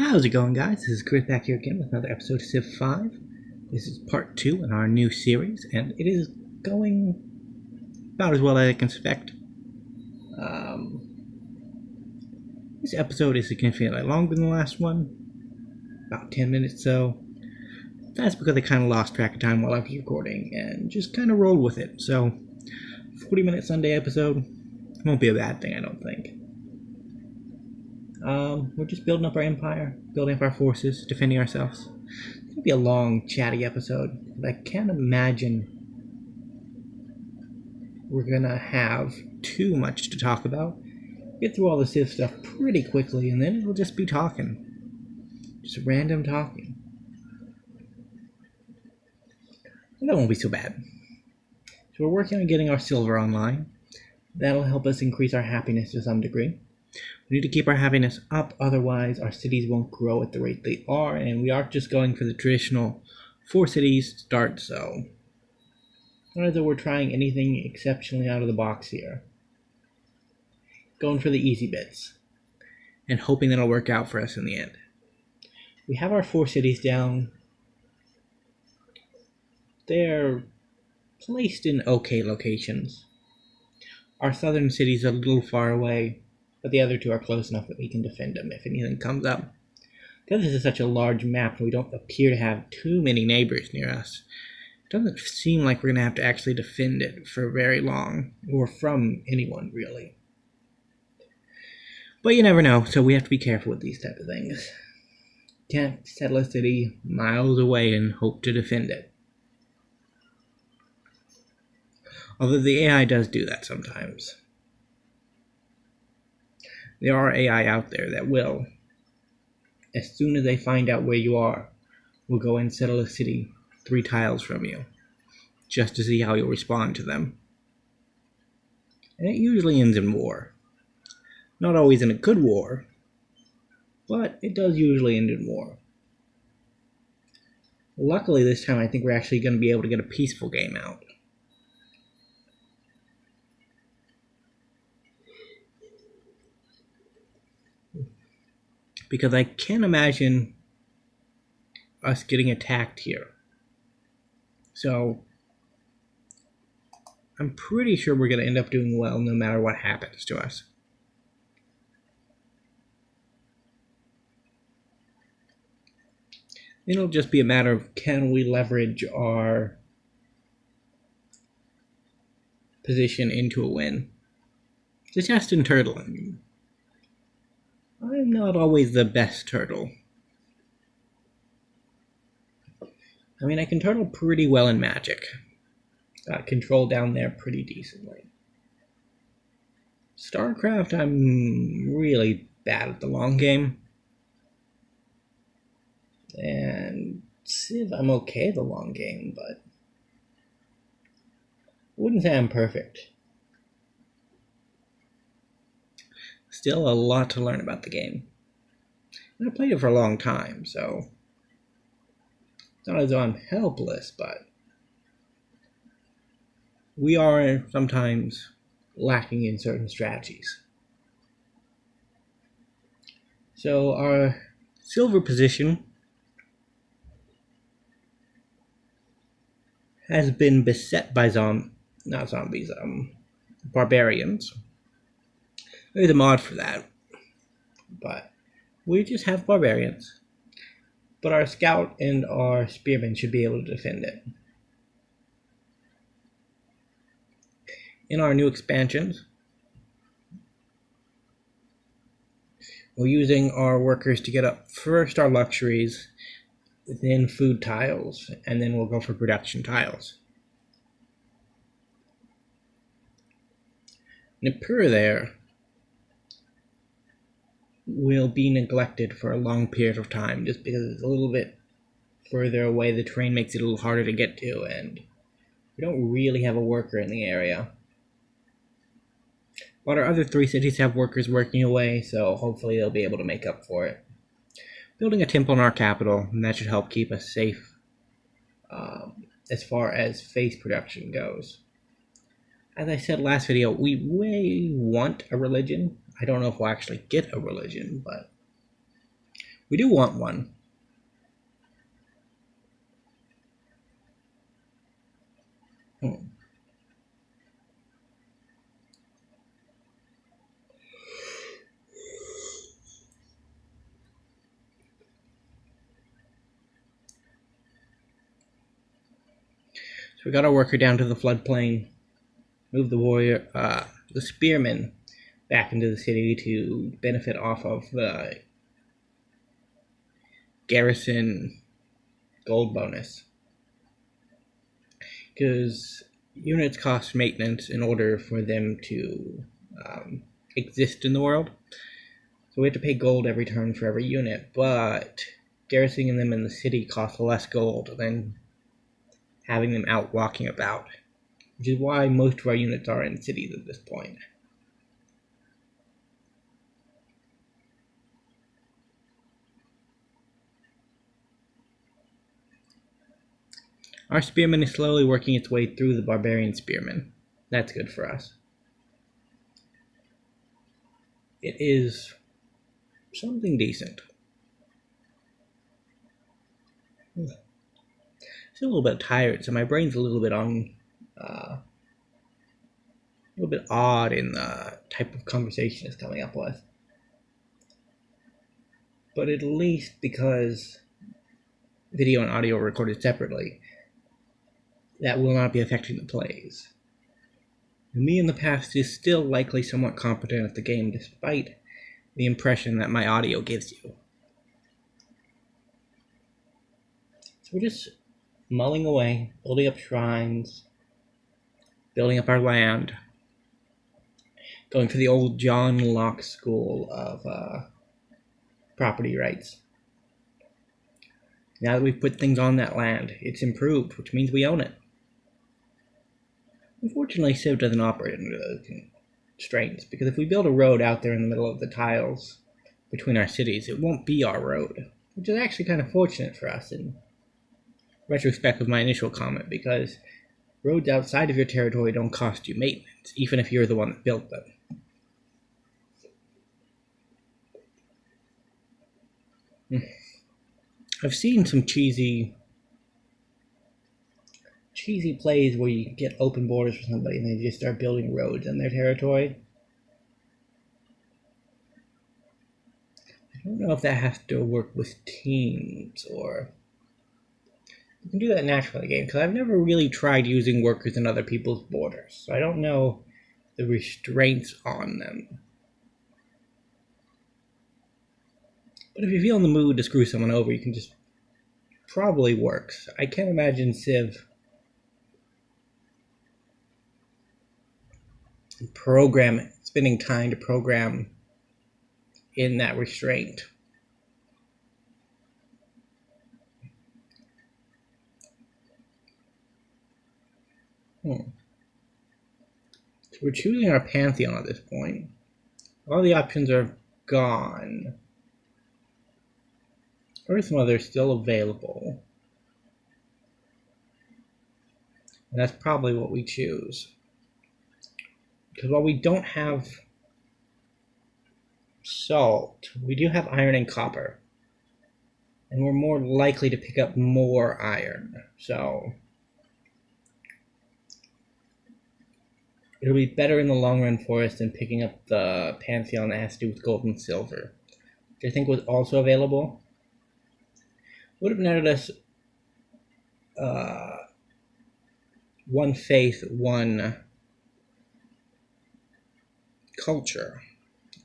How's it going, guys? This is Chris back here again with another episode of Civ 5. This is part 2 in our new series, and it is going about as well as I can expect. This episode is significantly longer than the last one, about 10 minutes so. That's because I kind of lost track of time while I was recording and just kind of rolled with it. So, 40-minute Sunday episode won't be a bad thing, I don't think. We're just building up our empire, building up our forces, defending ourselves. It's going to be a long, chatty episode, but I can't imagine we're going to have too much to talk about. Get through all the Civ stuff pretty quickly, and then it'll just be talking. Just random talking. And that won't be so bad. So we're working on getting our silver online. That'll help us increase our happiness to some degree. We need to keep our happiness up, otherwise our cities won't grow at the rate they are, and we are just going for the traditional 4 cities start, so not as though we're trying anything exceptionally out of the box here. Going for the easy bits, and hoping that'll work out for us in the end. We have our 4 cities down. They're placed in okay locations. Our southern cities are a little far away, but the other 2 are close enough that we can defend them if anything comes up. Because this is such a large map and we don't appear to have too many neighbors near us, it doesn't seem like we're going to have to actually defend it for very long, or from anyone, really. But you never know, so we have to be careful with these type of things. Can't settle a city miles away and hope to defend it. Although the AI does do that sometimes. There are AI out there that will, as soon as they find out where you are, will go and settle a city 3 tiles from you, just to see how you'll respond to them. And it usually ends in war. Not always in a good war, but it does usually end in war. Luckily this time I think we're actually going to be able to get a peaceful game out. Because I can't imagine us getting attacked here. So, I'm pretty sure we're going to end up doing well no matter what happens to us. It'll just be a matter of, can we leverage our position into a win? The test in turtling. I'm not always the best turtle. I mean, I can turtle pretty well in Magic. Got control down there pretty decently. StarCraft, I'm really bad at the long game. And Civ, I'm okay at the long game, but I wouldn't say I'm perfect. Still a lot to learn about the game. And I played it for a long time, so it's not as though I'm helpless, but we are sometimes lacking in certain strategies. So our silver position has been beset by barbarians. There's a mod for that, but we just have barbarians. But our scout and our spearmen should be able to defend it. In our new expansions, we're using our workers to get up first our luxuries, then food tiles, and then we'll go for production tiles. Nippur there will be neglected for a long period of time just because it's a little bit further away. The terrain makes it a little harder to get to, and we don't really have a worker in the area. But our other 3 cities have workers working away, so hopefully they'll be able to make up for it. Building a temple in our capital, and that should help keep us safe as far as face production goes. As I said last video, we may want a religion. I don't know if we'll actually get a religion, but We do want one. Hmm. So we got our worker down to the floodplain. Move the spearmen, back into the city to benefit off of the garrison gold bonus. Because units cost maintenance in order for them to exist in the world. So we have to pay gold every turn for every unit, but garrisoning them in the city costs less gold than having them out walking about, which is why most of our units are in cities at this point. Our spearman is slowly working its way through the barbarian spearmen. That's good for us. It is something decent. Still a little bit tired, so my brain's a little bit odd in the type of conversation it's coming up with. But at least because video and audio are recorded separately, that will not be affecting the plays. Me in the past is still likely somewhat competent at the game, despite the impression that my audio gives you. So we're just mulling away, building up shrines, building up our land, going for the old John Locke school of property rights. Now that we've put things on that land, it's improved, which means we own it. Unfortunately, Civ doesn't operate under those constraints, because if we build a road out there in the middle of the tiles between our cities, it won't be our road, which is actually kind of fortunate for us in retrospect of my initial comment, because roads outside of your territory don't cost you maintenance, even if you're the one that built them. I've seen some cheesy plays where you get open borders for somebody and they just start building roads in their territory. I don't know if that has to work with teams or you can do that naturally in the game, because I've never really tried using workers in other people's borders, so I don't know the restraints on them. But if you feel in the mood to screw someone over, you can just probably works. I can't imagine Civ spending time to program in that restraint. So we're choosing our Pantheon at this point. All the options are gone. Earth Mother is still available. And that's probably what we choose. Because while we don't have salt, we do have iron and copper. And we're more likely to pick up more iron. So it'll be better in the long run for us than picking up the Pantheon that has to do with gold and silver, which I think was also available. Would have netted us one faith, one culture.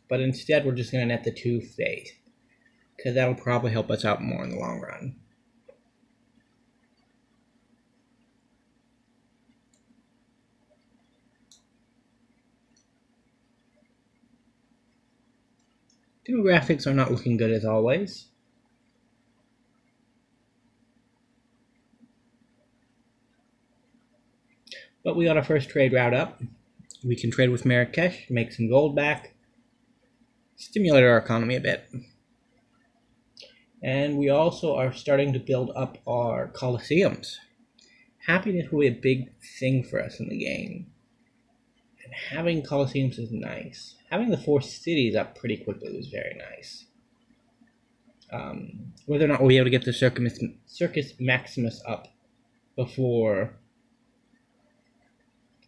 But instead, we're just going to net the 2 faith, because that'll probably help us out more in the long run. Demographics are not looking good as always. But we got our first trade route up. We can trade with Marrakesh, make some gold back, stimulate our economy a bit. And we also are starting to build up our Colosseums. Happiness will be a big thing for us in the game. And having Colosseums is nice. Having the 4 cities up pretty quickly was very nice. whether or not we'll be able to get the Circus Maximus up before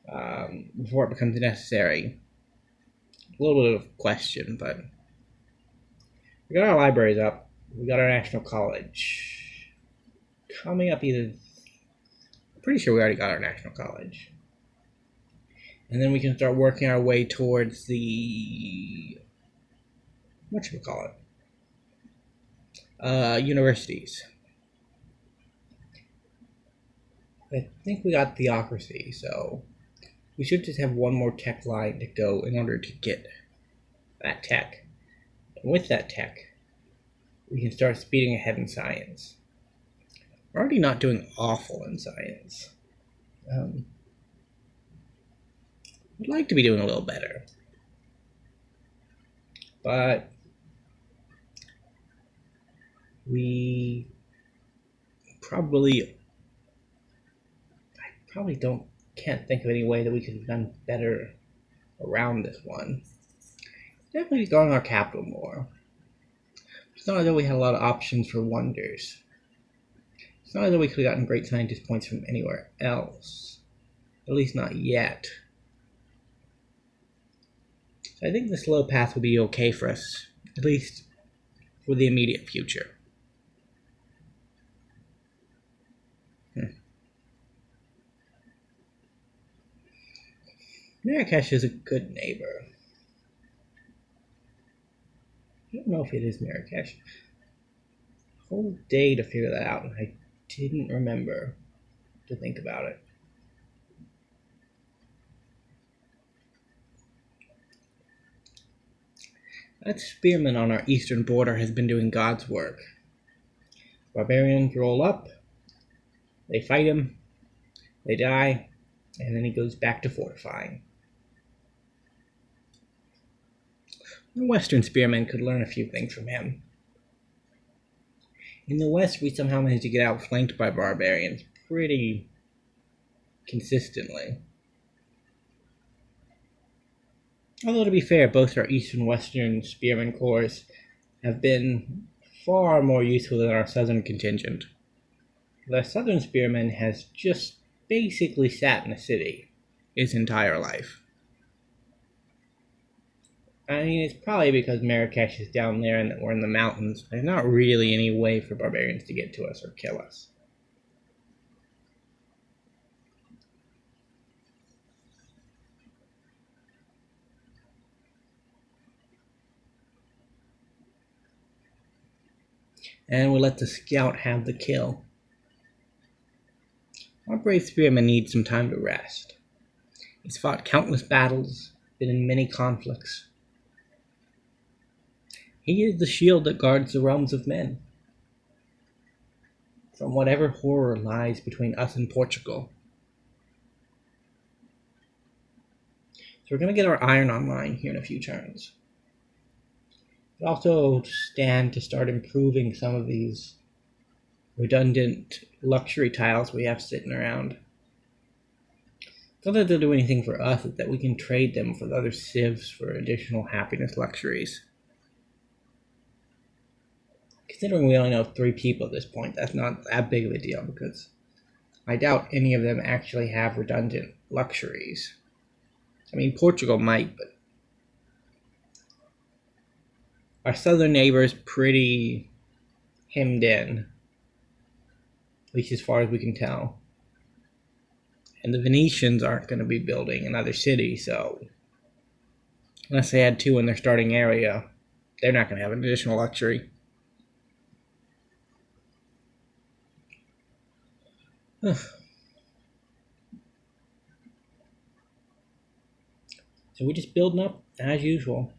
it becomes necessary. A little bit of question, but we got our libraries up. We got our National College coming up. Pretty sure we already got our National College, and then we can start working our way towards the universities. I think we got theocracy, so we should just have one more tech line to go in order to get that tech. And with that tech, we can start speeding ahead in science. We're already not doing awful in science. I'd like to be doing a little better. But I probably can't think of any way that we could have done better around this one. Definitely growing our capital more. It's not as though we had a lot of options for wonders. It's not as though we could have gotten great scientist points from anywhere else. At least not yet. So I think the slow path will be okay for us, at least for the immediate future. Marrakesh is a good neighbor. I don't know if it is Marrakesh. A whole day to figure that out, and I didn't remember to think about it. That spearman on our eastern border has been doing God's work. Barbarians roll up, they fight him, they die, and then he goes back to fortifying. The western spearmen could learn a few things from him. In the west, we somehow managed to get outflanked by barbarians pretty consistently. Although, to be fair, both our east and western spearmen corps have been far more useful than our southern contingent. The southern spearman has just basically sat in a city his entire life. I mean, it's probably because Marrakesh is down there and that we're in the mountains. There's not really any way for barbarians to get to us or kill us. And we'll let the scout have the kill. Our brave spearman needs some time to rest. He's fought countless battles, been in many conflicts. He is the shield that guards the realms of men from whatever horror lies between us and Portugal. So we're going to get our iron online here in a few turns. But also stand to start improving some of these redundant luxury tiles we have sitting around. It's not that they'll do anything for us, it's that we can trade them for the other civs for additional happiness luxuries. Considering we only know 3 people at this point, that's not that big of a deal because I doubt any of them actually have redundant luxuries. I mean, Portugal might, but our southern neighbor is pretty hemmed in, at least as far as we can tell. And the Venetians aren't going to be building another city, so unless they had 2 in their starting area, they're not going to have an additional luxury. So we're just building up as usual.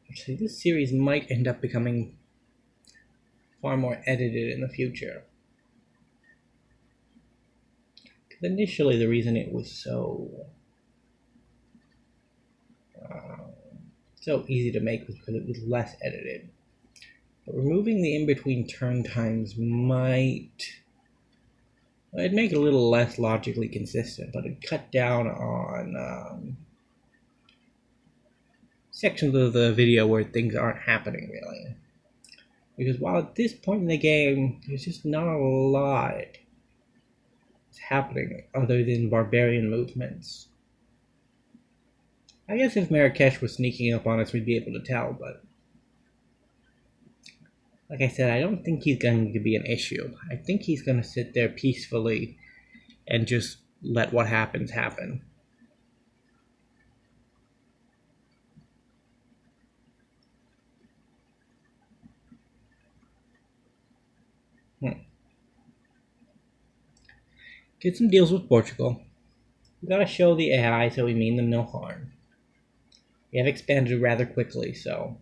Actually, this series might end up becoming far more edited in the future. Because initially the reason it was so easy to make was because it was less edited. But removing the in-between turn times might It'd make it a little less logically consistent, but it'd cut down on sections of the video where things aren't happening really. Because while at this point in the game, there's just not a lot happening other than barbarian movements. I guess if Marrakesh was sneaking up on us, we'd be able to tell, but like I said, I don't think he's going to be an issue. I think he's going to sit there peacefully and just let what happens happen. Get some deals with Portugal. We gotta show the AI so we mean them no harm. We have expanded rather quickly, so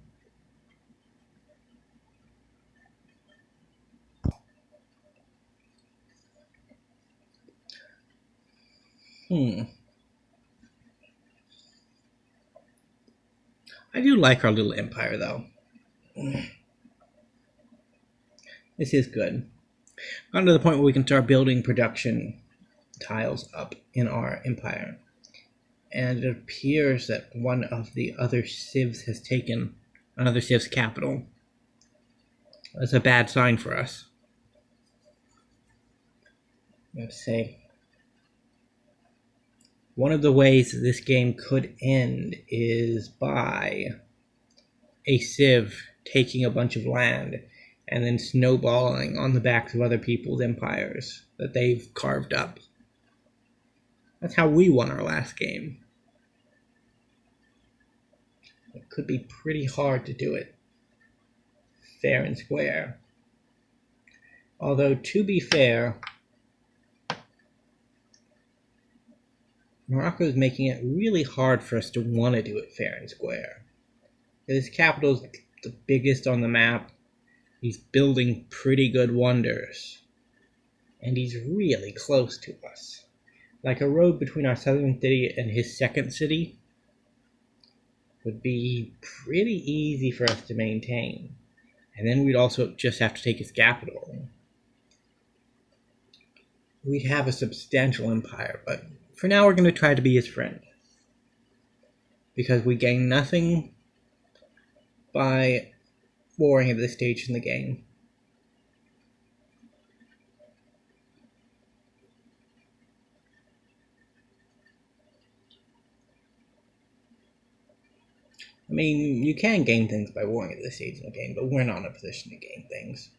I do like our little empire, though. This is good. Gotten to the point where we can start building production tiles up in our empire. And it appears that one of the other civs has taken another civ's capital. That's a bad sign for us. Let's say one of the ways this game could end is by a civ taking a bunch of land and then snowballing on the backs of other people's empires that they've carved up. That's how we won our last game. It could be pretty hard to do it fair and square. Although, to be fair, Morocco is making it really hard for us to want to do it fair and square. His capital's the biggest on the map. He's building pretty good wonders. And he's really close to us. Like a road between our southern city and his second city would be pretty easy for us to maintain. And then we'd also just have to take his capital. We'd have a substantial empire, but for now we're going to try to be his friend. Because we gain nothing by warring at this stage in the game. I mean, you can gain things by warring at this stage in the game, but we're not in a position to gain things.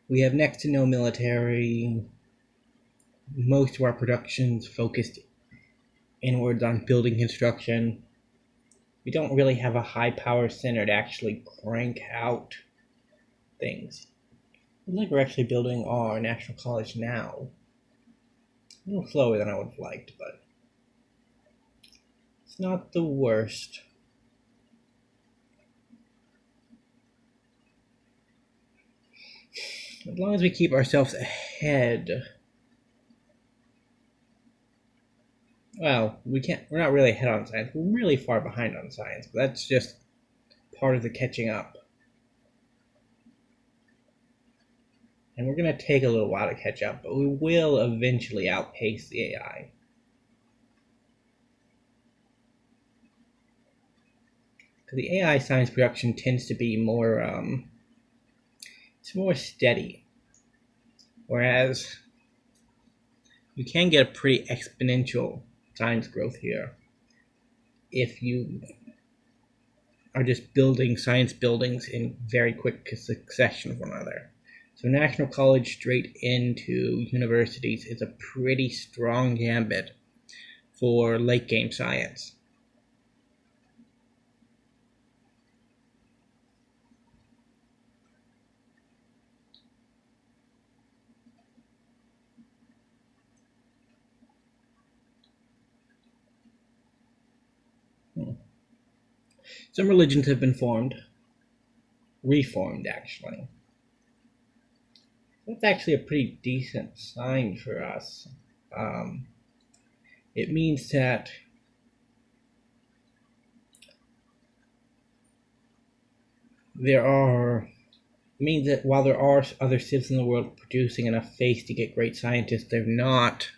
We have next to no military. Most of our production's focused inwards on building construction. We don't really have a high power center to actually crank out things. It's like we're actually building our national college now. A little slower than I would have liked, but it's not the worst. As long as we keep ourselves ahead. Well, we're not really ahead on science. We're really far behind on science, but that's just part of the catching up. And we're going to take a little while to catch up, but we will eventually outpace the AI. Because the AI science production tends to be more, it's more steady. Whereas you can get a pretty exponential science growth here if you are just building science buildings in very quick succession of one another. So National College straight into universities is a pretty strong gambit for late game science. Some religions have been reformed actually. That's actually a pretty decent sign for us. It means that there are It means that while there are other civs in the world producing enough face to get great scientists, they're not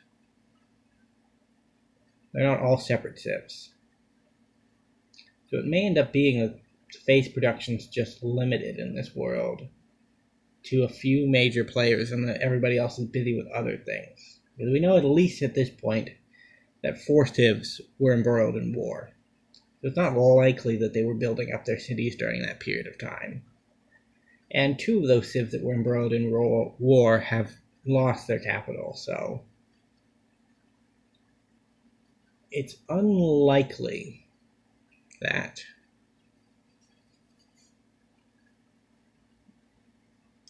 all separate civs. So it may end up being that face production's just limited in this world to a few major players, and that everybody else is busy with other things. Because we know at least at this point that 4 civs were embroiled in war. So it's not likely that they were building up their cities during that period of time. And 2 of those civs that were embroiled in war have lost their capital, so it's unlikely that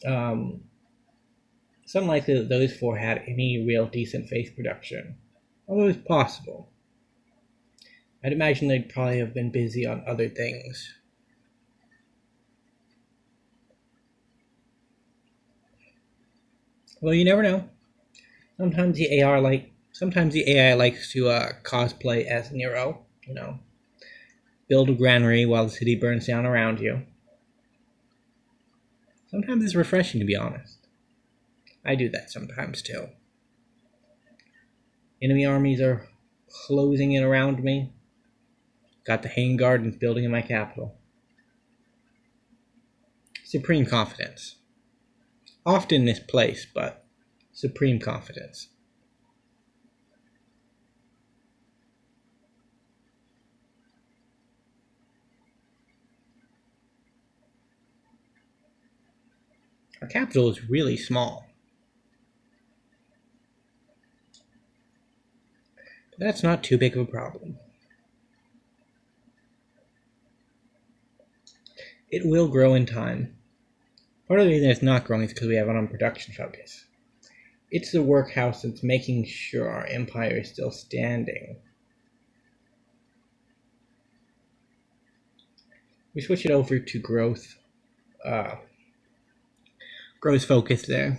it's unlikely that those 4 had any real decent face production, although it's possible. I'd imagine they'd probably have been busy on other things. Well, you never know. Sometimes the AI likes to cosplay as Nero. Build a granary while the city burns down around you. Sometimes it's refreshing, to be honest. I do that sometimes too. Enemy armies are closing in around me. Got the hanging gardens building in my capital. Supreme confidence. Often misplaced, but supreme confidence. Our capital is really small. But that's not too big of a problem. It will grow in time. Part of the reason it's not growing is because we have an on-production focus. It's the workhouse that's making sure our empire is still standing. We switch it over to growth. Growth focus there.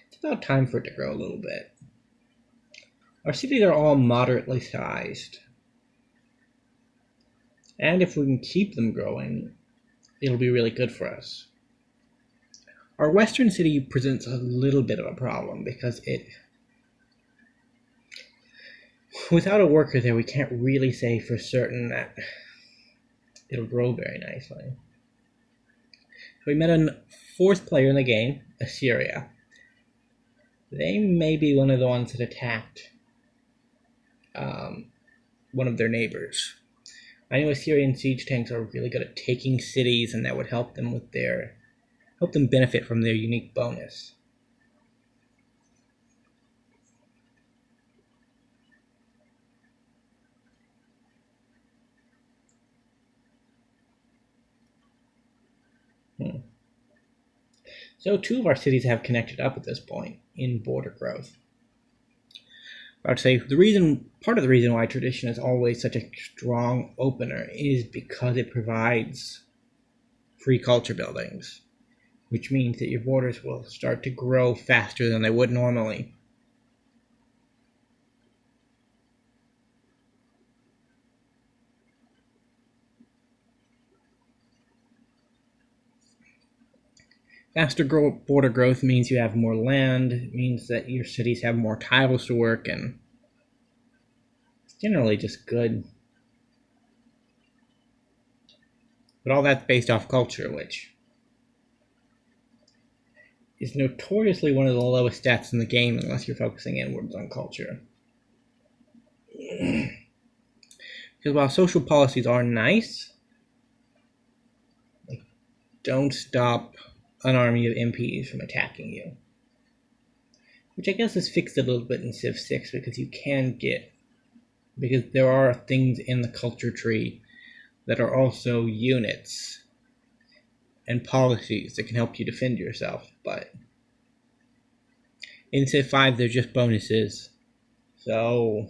It's about time for it to grow a little bit. Our cities are all moderately sized. And if we can keep them growing, it'll be really good for us. Our western city presents a little bit of a problem because without a worker there, we can't really say for certain that it'll grow very nicely. So we met a 4th player in the game, Assyria. They may be one of the ones that attacked one of their neighbors. I know Assyrian siege tanks are really good at taking cities, and that would help them benefit from their unique bonus. So 2 of our cities have connected up at this point in border growth. I would say part of the reason why tradition is always such a strong opener is because it provides free culture buildings, which means that your borders will start to grow faster than they would normally. Faster border growth means you have more land. It means that your cities have more tiles to work, and it's generally just good. But all that's based off culture, which is notoriously one of the lowest stats in the game unless you're focusing inwards on culture. Because while social policies are nice, don't stop an army of MPs from attacking you. Which I guess is fixed a little bit in Civ 6 because there are things in the culture tree that are also units and policies that can help you defend yourself, but in Civ 5 they're just bonuses. So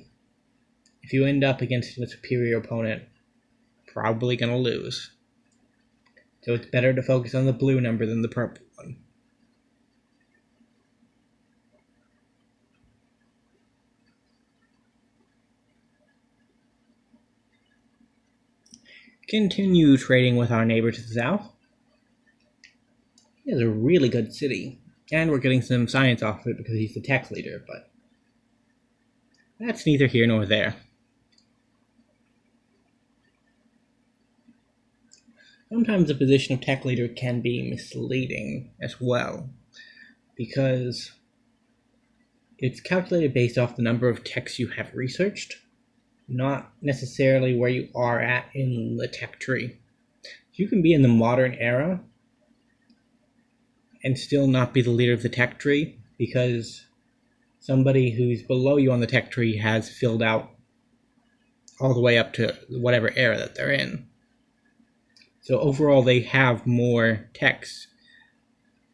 if you end up against a superior opponent, probably gonna lose. So it's better to focus on the blue number than the purple one. Continue trading with our neighbor to the south. He has a really good city. And we're getting some science off it because he's the tech leader, but that's neither here nor there. Sometimes the position of tech leader can be misleading as well, because it's calculated based off the number of techs you have researched, not necessarily where you are at in the tech tree. You can be in the modern era and still not be the leader of the tech tree because somebody who's below you on the tech tree has filled out all the way up to whatever era that they're in. So overall, they have more techs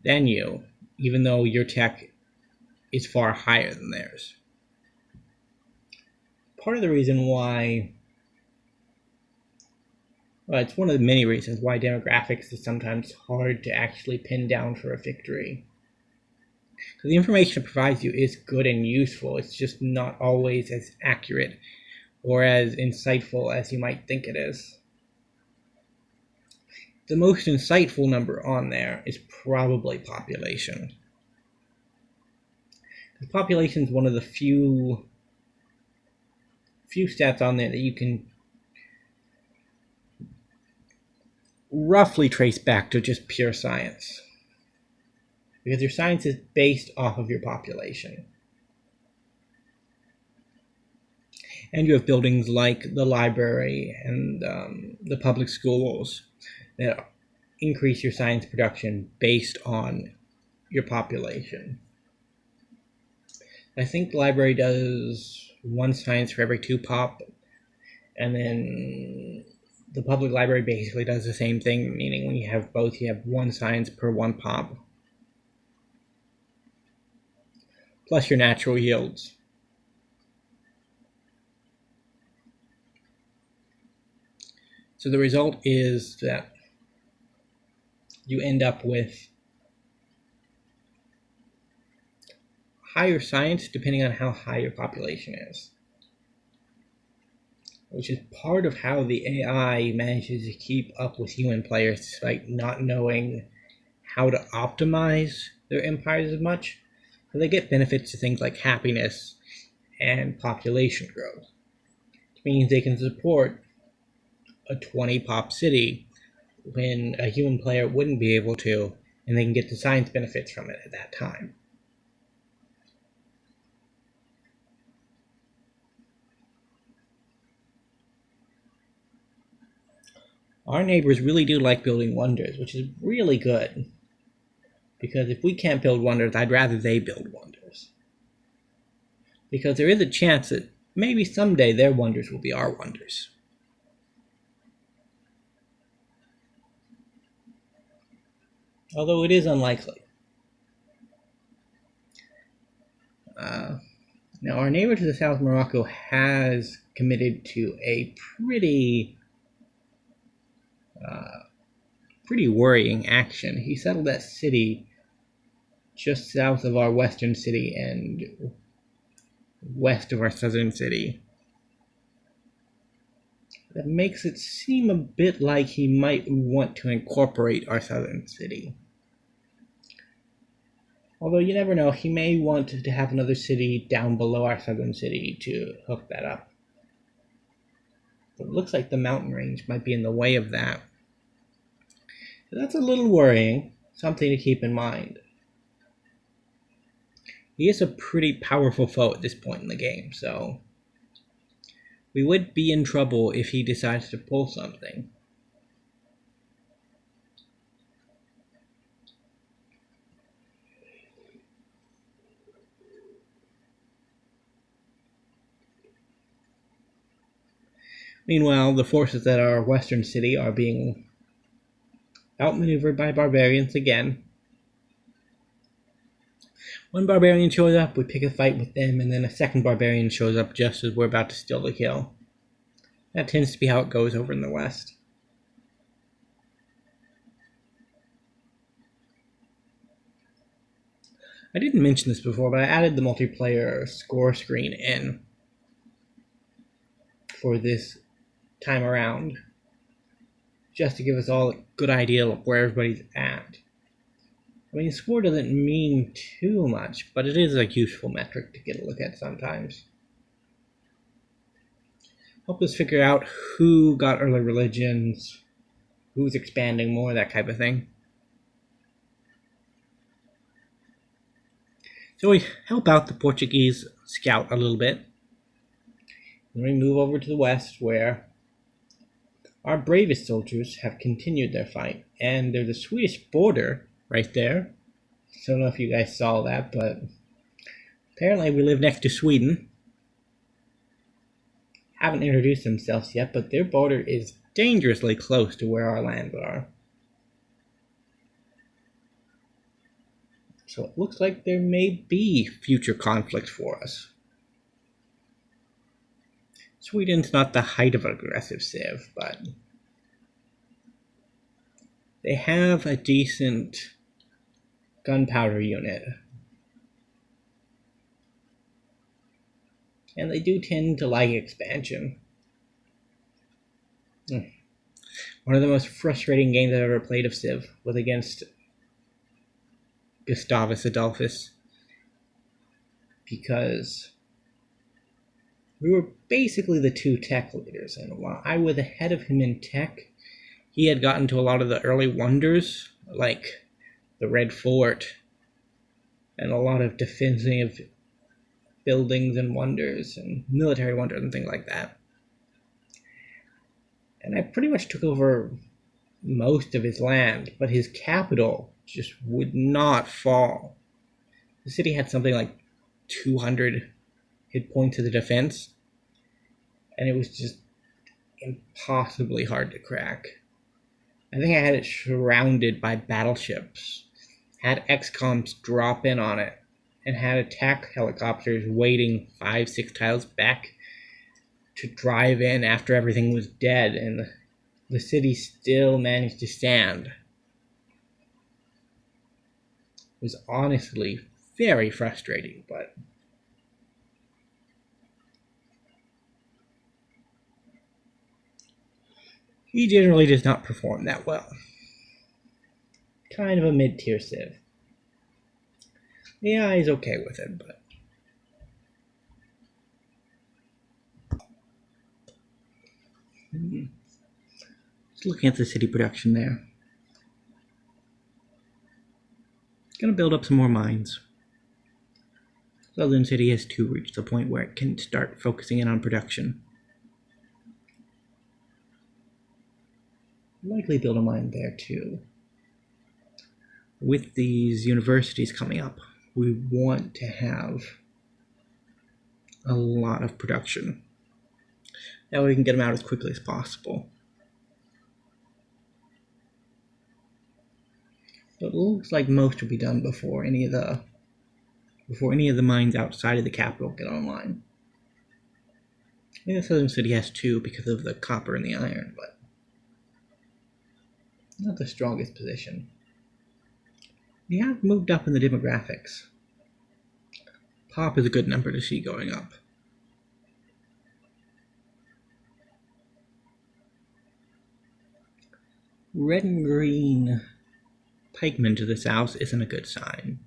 than you, even though your tech is far higher than theirs. Part of the reason why, well, it's one of the many reasons why demographics is sometimes hard to actually pin down for a victory. Because the information it provides you is good and useful, it's just not always as accurate or as insightful as you might think it is. The most insightful number on there is probably population. Because population is one of the few stats on there that you can roughly trace back to just pure science. Because your science is based off of your population. And you have buildings like the library and the public schools that increase your science production based on your population. I think the library does 1 science for every 2 pop, and then the public library basically does the same thing, meaning when you have both, you have 1 science per 1 pop. Plus your natural yields. So the result is that you end up with higher science depending on how high your population is. Which is part of how the AI manages to keep up with human players despite not knowing how to optimize their empires as much. So they get benefits to things like happiness and population growth. Which means they can support a 20 pop city when a human player wouldn't be able to, and they can get the science benefits from it at that time. Our neighbors really do like building wonders, which is really good. Because if we can't build wonders, I'd rather they build wonders. Because there is a chance that maybe someday their wonders will be our wonders. Although it is unlikely. Now, our neighbor to the south, Morocco, has committed to a pretty worrying action. He settled that city just south of our western city and west of our southern city. That makes it seem a bit like he might want to incorporate our southern city. Although you never know, he may want to have another city down below our southern city to hook that up. But it looks like the mountain range might be in the way of that. So that's a little worrying, something to keep in mind. He is a pretty powerful foe at this point in the game, so we would be in trouble if he decides to pull something. Meanwhile, the forces at our western city are being outmaneuvered by barbarians again. One barbarian shows up, we pick a fight with them, and then a second barbarian shows up just as we're about to steal the kill. That tends to be how it goes over in the west. I didn't mention this before, but I added the multiplayer score screen in for this time around, just to give us all a good idea of where everybody's at. I mean, score doesn't mean too much, but it is a useful metric to get a look at sometimes. Help us figure out who got early religions, who's expanding more, that type of thing. So we help out the Portuguese scout a little bit. And we move over to the west where our bravest soldiers have continued their fight. And there's a Swedish border right there. I don't know if you guys saw that, but apparently we live next to Sweden. Haven't introduced themselves yet, but their border is dangerously close to where our lands are. So it looks like there may be future conflicts for us. Sweden's not the height of aggressive civ, but they have a decent gunpowder unit. And they do tend to like expansion. One of the most frustrating games I've ever played of Civ was against Gustavus Adolphus, because we were basically the two tech leaders, and while I was ahead of him in tech, he had gotten to a lot of the early wonders, like the Red Fort, and a lot of defensive buildings and wonders, and military wonders and things like that. And I pretty much took over most of his land, but his capital just would not fall. The city had something like 200 hit points of the defense, and it was just impossibly hard to crack. I think I had it surrounded by battleships, had XCOMs drop in on it, and had attack helicopters waiting 5-6 tiles back to drive in after everything was dead, and the city still managed to stand. It was honestly very frustrating, but he generally does not perform that well. Kind of a mid-tier civ. The AI is okay with it, but just looking at the city production there. Gonna build up some more mines. Southern City has too reached the point where it can start focusing in on production. Likely build a mine there too. With these universities coming up, we want to have a lot of production. That way we can get them out as quickly as possible. But it looks like most will be done before any of the mines outside of the capital get online. I think Southern City has two because of the copper and the iron, but not the strongest position. We have moved up in the demographics. Pop is a good number to see going up. Red and green pikemen to the south isn't a good sign.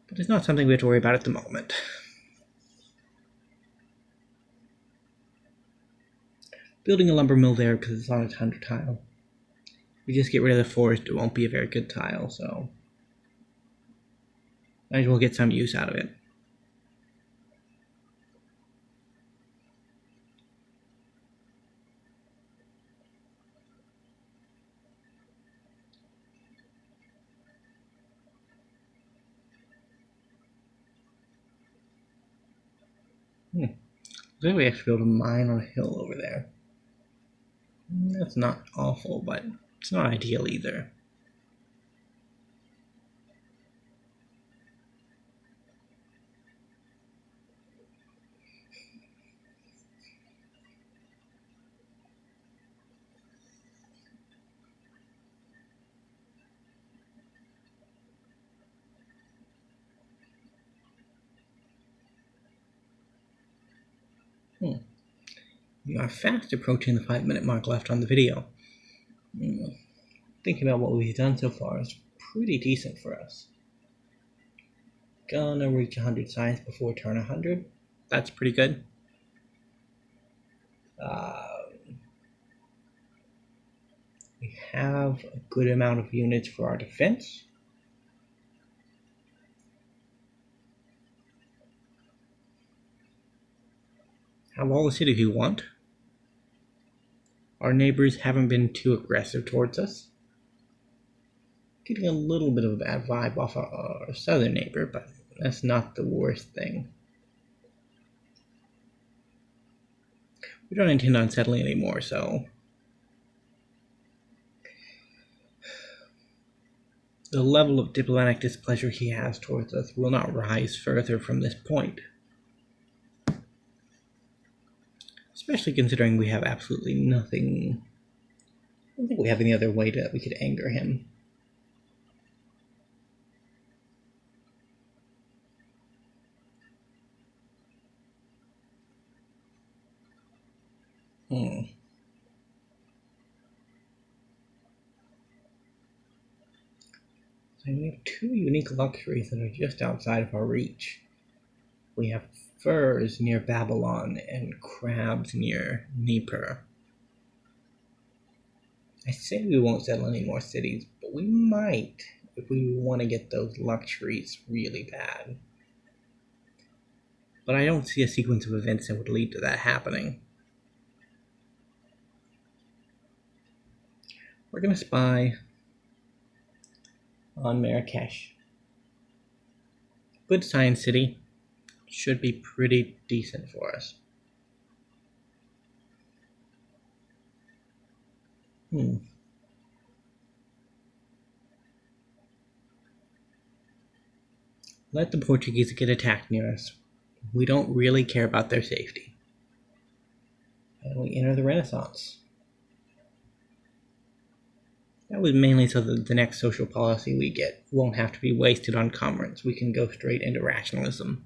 But it's not something we have to worry about at the moment. Building a lumber mill there because it's on a 100 tile. If we just get rid of the forest, it won't be a very good tile, so might as well get some use out of it. Then we have to build a mine on a hill over there. That's not awful, but it's not ideal either. We are fast approaching the 5-minute mark left on the video. thinking about what we've done so far, is pretty decent for us. Gonna reach 100 science before turn 100. That's pretty good. We have a good amount of units for our defense. Have all the cities we want. Our neighbors haven't been too aggressive towards us. Getting a little bit of a bad vibe off our southern neighbor, but that's not the worst thing. We don't intend on settling anymore, so the level of diplomatic displeasure he has towards us will not rise further from this point. Especially considering we have absolutely nothing. I don't think we have any other way that we could anger him. So we have two unique luxuries that are just outside of our reach. We have furs near Babylon and crabs near Nippur. I say we won't settle any more cities, but we might if we want to get those luxuries really bad. But I don't see a sequence of events that would lead to that happening. We're going to spy on Marrakesh. Good science city. Should be pretty decent for us. Let the Portuguese get attacked near us. We don't really care about their safety. And we enter the Renaissance. That was mainly so that the next social policy we get won't have to be wasted on commerce. We can go straight into rationalism.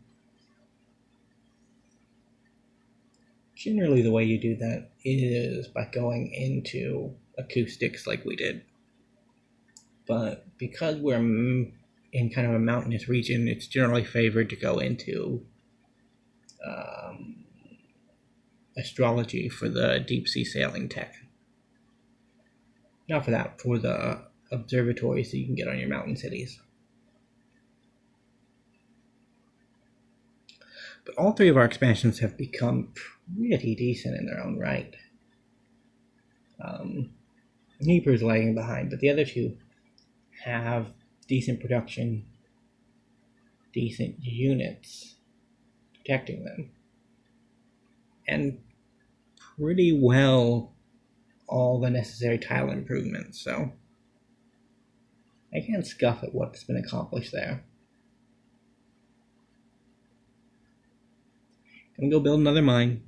Generally, the way you do that is by going into acoustics like we did. But because we're in kind of a mountainous region, it's generally favored to go into astrology for the deep sea sailing tech. Not for that, for the observatories that you can get on your mountain cities. But all three of our expansions have become pretty decent in their own right. Nippur's lagging behind, but the other two have decent production, decent units protecting them, and pretty well all the necessary tile improvements, so I can't scoff at what's been accomplished there. Gonna go build another mine.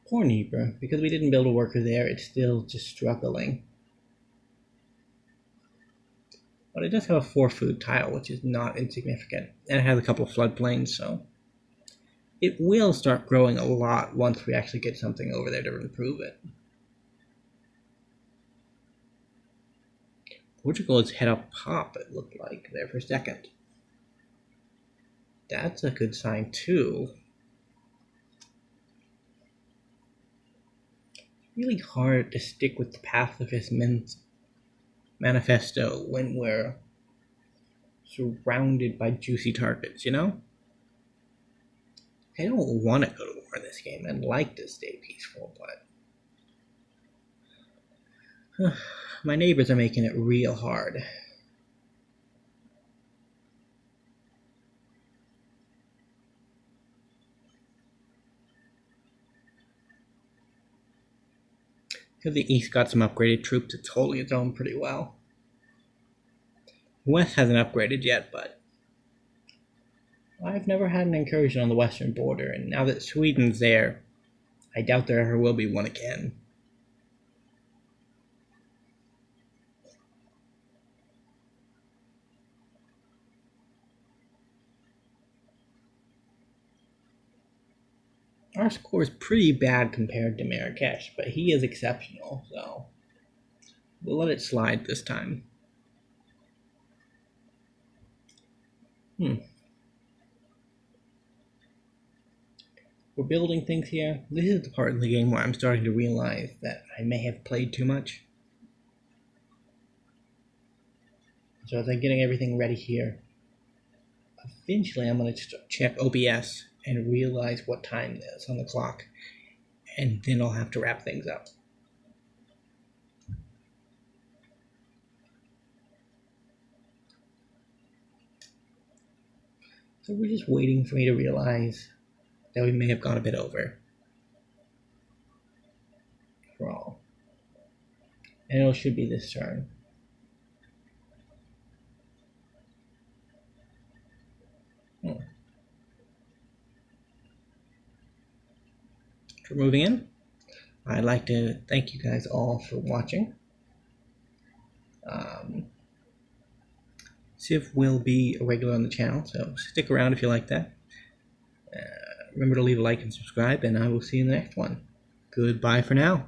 Poor Nippur, because we didn't build a worker there, it's still just struggling. But it does have a 4 food tile, which is not insignificant, and it has a couple of floodplains, so it will start growing a lot once we actually get something over there to improve it. Portugal has had a pop, it looked like, there for a second. That's a good sign, too. It's really hard to stick with the pacifist manifesto when we're surrounded by juicy targets, you know? I don't want to go to war in this game. I'd like to stay peaceful, but my neighbors are making it real hard. Because the East got some upgraded troops, it's holding its own pretty well. West hasn't upgraded yet, but I've never had an incursion on the western border, and now that Sweden's there, I doubt there ever will be one again. Our score is pretty bad compared to Marrakesh, but he is exceptional, so we'll let it slide this time. We're building things here. This is the part of the game where I'm starting to realize that I may have played too much. So as I'm getting everything ready here, eventually I'm going to check OBS and realize what time it is on the clock, and then I'll have to wrap things up. So we're just waiting for me to realize that we may have gone a bit over. For all. And it should be this turn. For moving in, I'd like to thank you guys all for watching. Civ will be a regular on the channel, so stick around if you like that. Remember to leave a like and subscribe, and I will see you in the next one. Goodbye for now.